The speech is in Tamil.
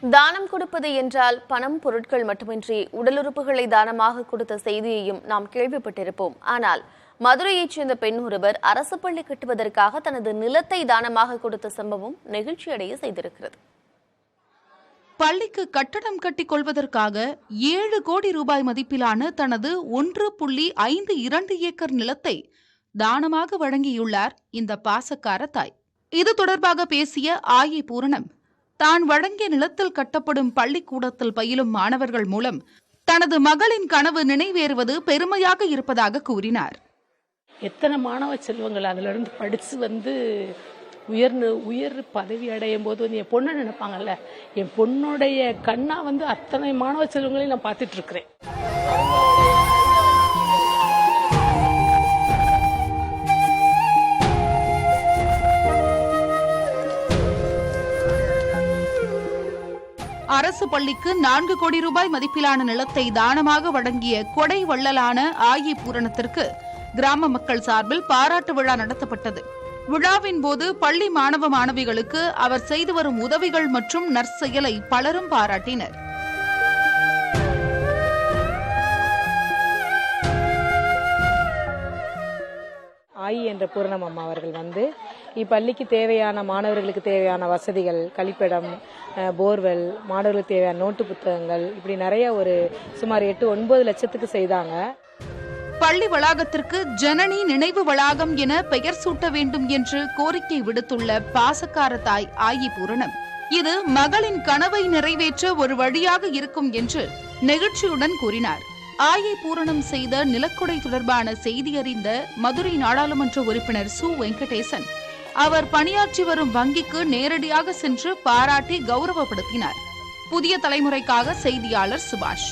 தானம் கொடுப்பது என்றால் பணம், பொருட்கள் மட்டுமின்றி உடலுறுப்புகளை தானமாக கொடுத்த செய்தியையும் நாம் கேள்விப்பட்டிருப்போம். ஆனால் மதுரையைச் சேர்ந்த பெண் ஒருவர் அரசு பள்ளி கட்டுவதற்காக தனது நிலத்தை தானமாக கொடுத்த சம்பவம் நெகிழ்ச்சியடைய செய்திருக்கிறது. பள்ளிக்கு கட்டடம் கட்டிக் கொள்வதற்காக 7 கோடி ரூபாய் மதிப்பிலான தனது 1.52 ஏக்கர் நிலத்தை தானமாக வழங்கியுள்ளார் இந்த பாசக்கார தாய். இது தொடர்பாக பேசிய ஆயி பூரணம், தான் வழங்கிய நிலத்தில் கட்டப்படும் பள்ளிக்கூடத்தில் பயிலும் மாணவர்கள் மூலம் தனது மகளின் கனவு நிறைவேறுவது பெருமையாக இருப்பதாக கூறினார். எத்தனை மாணவ செல்வங்கள் அதிலிருந்து படித்து உயர் பதவி அடையும் போது என் பொண்ணை நினைப்பாங்கல்ல, என் பொண்ணுடைய கண்ணா அத்தனை மாணவ செல்வங்களையும் நான் பார்த்துட்டு இருக்கிறேன். அரசு பள்ளிக்கு 4 கோடி ரூபாய் மதிப்பிலான நிலத்தை தானமாக வழங்கிய கொடை வள்ளலான ஆயி பூரணத்திற்கு கிராம மக்கள் சார்பில் பாராட்டு விழா நடத்தப்பட்டது. விழாவின் போது பள்ளி மாணவ மாணவிகளுக்கு அவர் செய்து வரும் உதவிகள் மற்றும் நற்செயலை பலரும் பாராட்டினர். ஆயி என்ற பூரணம் அம்மா அவர்கள் இப்பள்ளிக்கு தேவையான மாணவர்களுக்கு தேவையான வசதிகள், கழிப்பிடம், போர்வெல், மாணவர்களுக்கு தேவையான நோட்டு புத்தகங்கள், இப்படி நிறைய சுமார் 8-9 லட்சத்துக்கு செய்தாங்க. பள்ளி வளாகத்திற்கு ஜனனி நினைவு வளாகம் என பெயர் சூட்ட வேண்டும் என்று கோரிக்கை விடுத்துள்ள பாசக்கார தாய் ஆயி பூரணம், இது மகளின் கனவை நிறைவேற்ற ஒரு வழியாக இருக்கும் என்று நெகிழ்ச்சியுடன் கூறினார். ஆயி பூரணம் செய்த நிலக்கொடை தொடர்பான செய்தி அறிந்த மதுரை நாடாளுமன்ற உறுப்பினர் சு வெங்கடேசன் அவர் பணியாற்றி வரும் வங்கிக்கு நேரடியாக சென்று பாராட்டி கௌரவப்படுத்தினார். புதிய தலைமுறைக்காக செய்தியாளர் சுபாஷ்.